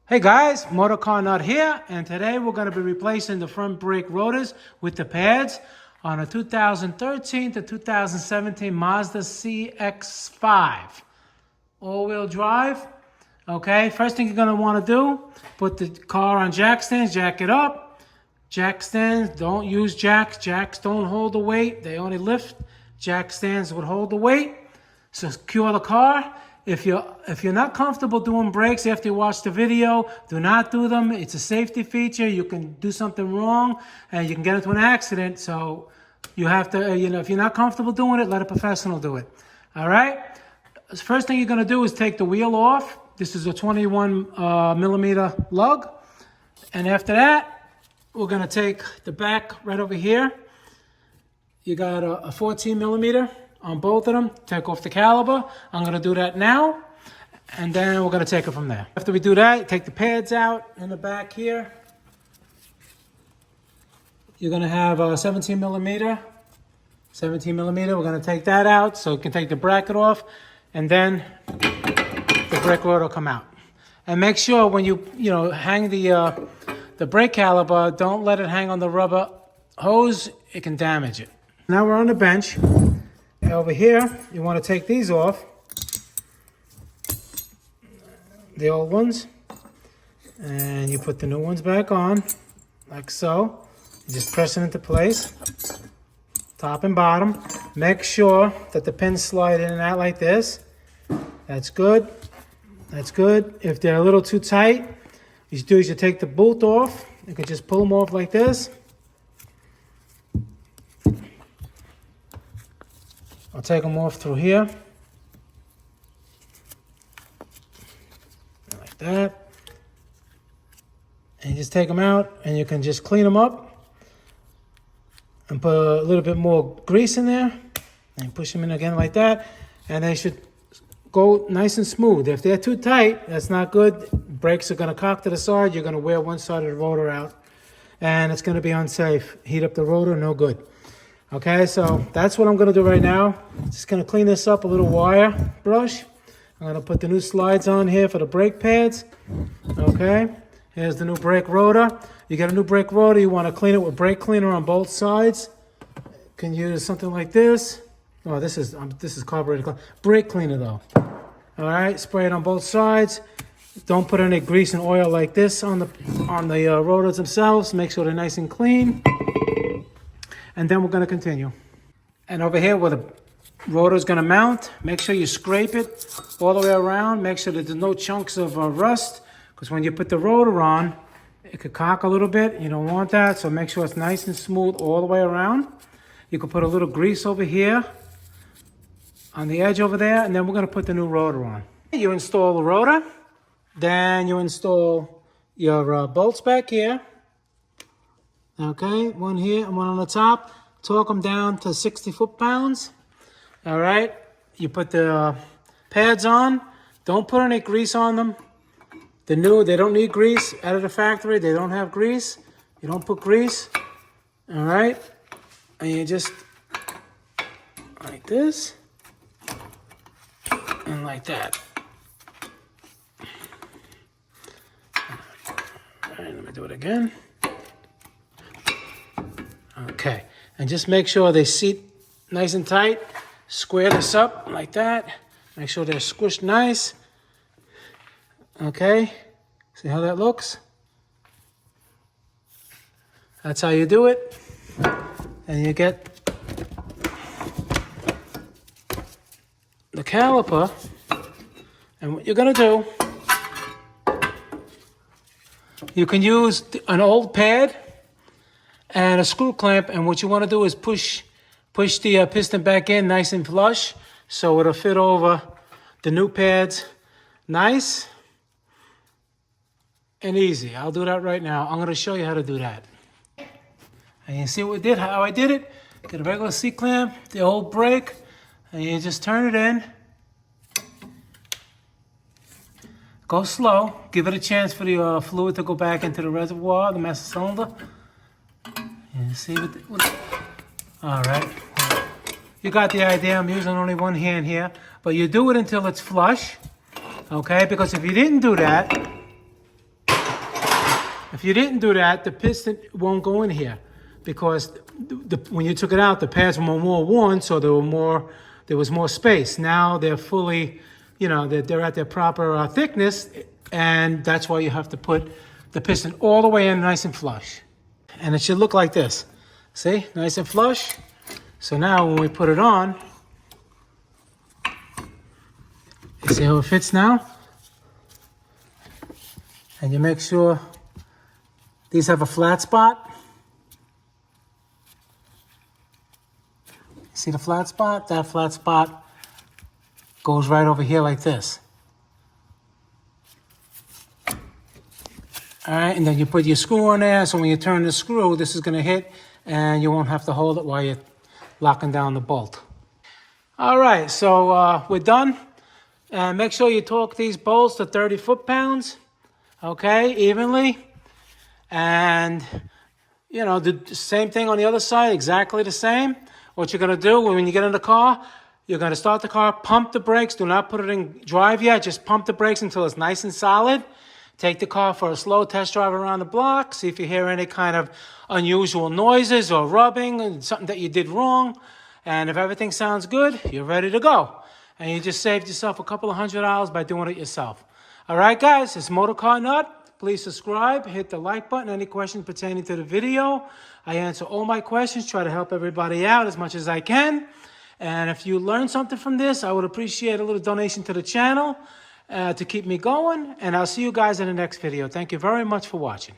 Hey guys, Motorcarnut here, and today we're going to be replacing the front brake rotors with the pads on a 2013 to 2017 Mazda CX-5. All-wheel drive. Okay, first thing you're going to want to do, put the car on jack stands, jack it up. Jack stands, don't use jacks. Jacks don't hold the weight, they only lift. Jack stands would hold the weight. Secure the car. If you're not comfortable doing brakes after you watch the video, do not do them. It's a safety feature. You can do something wrong and you can get into an accident. So you have to, if you're not comfortable doing it, let a professional do it. All right? First thing you're going to do is take the wheel off. This is a 21 millimeter lug. And after that, we're going to take the back right over here. You got a 14 millimeter. On both of them, take off the caliper. I'm going to do that now, and then we're going to take it from there. After we do that, take the pads out in the back here. You're going to have a 17 millimeter. 17 millimeter, we're going to take that out so you can take the bracket off, and then the brake rotor will come out. And make sure when you hang the brake caliper, don't let it hang on the rubber hose. It can damage it. Now we're on the bench. Over here, you want to take these off, the old ones, and you put the new ones back on, like so. You just press it into place, top and bottom. Make sure that the pins slide in and out like this. That's good. That's good. If they're a little too tight, what you do is you take the bolt off. You can just pull them off like this. I'll take them off through here, like that, and you just take them out, and you can just clean them up and put a little bit more grease in there, and push them in again like that, and they should go nice and smooth. If they're too tight, that's not good. Brakes are going to cock to the side. You're going to wear one side of the rotor out, and it's going to be unsafe. Heat up the rotor, no good. Okay, so that's what I'm going to do right now. Just going to clean this up, a little wire brush. I'm going to put the new slides on here for the brake pads. Okay, here's the new brake rotor. You get a new brake rotor, you want to clean it with brake cleaner on both sides. You can use something like this. Oh, this is carburetor cleaner. Brake cleaner though. All right, spray it on both sides. Don't put any grease and oil like this on the rotors themselves. Make sure they're nice and clean. And then we're going to continue. And over here where the rotor is going to mount, make sure you scrape it all the way around. Make sure that there's no chunks of rust, because when you put the rotor on, it could cock a little bit. You don't want that, so make sure it's nice and smooth all the way around. You can put a little grease over here on the edge over there, and then we're going to put the new rotor on. You install the rotor, then you install your bolts back here. Okay, one here and one on the top. Torque them down to 60 foot-pounds. All right, you put the pads on. Don't put any grease on them. They don't need grease. Out of the factory, they don't have grease. You don't put grease. All right, and you just like this and like that. All right, let me do it again. Okay, and just make sure they seat nice and tight. Square this up like that. Make sure they're squished nice. Okay, see how that looks? That's how you do it. And you get the caliper. And what you're gonna do, you can use an old pad and a screw clamp, and what you want to do is push the piston back in nice and flush so it'll fit over the new pads nice and easy. I'll do that right now. I'm going to show you how to do that. And you see what how I did it? Get a regular C-clamp, the old brake, and you just turn it in. Go slow. Give it a chance for the fluid to go back into the reservoir, the master cylinder. You see all right. You got the idea. I'm using only one hand here, but you do it until it's flush, okay? Because if you didn't do that, If you didn't do that, the piston won't go in here because when you took it out, the pads were more worn, so there was more space. Now they're fully, they're at their proper thickness, and that's why you have to put the piston all the way in nice and flush. And it should look like this. See, nice and flush. So now when we put it on, you see how it fits now? And you make sure these have a flat spot. See the flat spot? That flat spot goes right over here like this. All right, and then you put your screw on there, so when you turn the screw, this is gonna hit, and you won't have to hold it while you're locking down the bolt. All right, so we're done. And make sure you torque these bolts to 30 foot-pounds, okay, evenly. And, the same thing on the other side, exactly the same. What you're gonna do when you get in the car, you're gonna start the car, pump the brakes, do not put it in drive yet, just pump the brakes until it's nice and solid. Take the car for a slow test drive around the block, see if you hear any kind of unusual noises or rubbing, something that you did wrong. And if everything sounds good, you're ready to go. And you just saved yourself a couple of $100 by doing it yourself. All right, guys, it's Motorcarnut. Please subscribe, hit the like button. Any questions pertaining to the video, I answer all my questions, try to help everybody out as much as I can. And if you learned something from this, I would appreciate a little donation to the channel to keep me going. And I'll see you guys in the next video. Thank you very much for watching.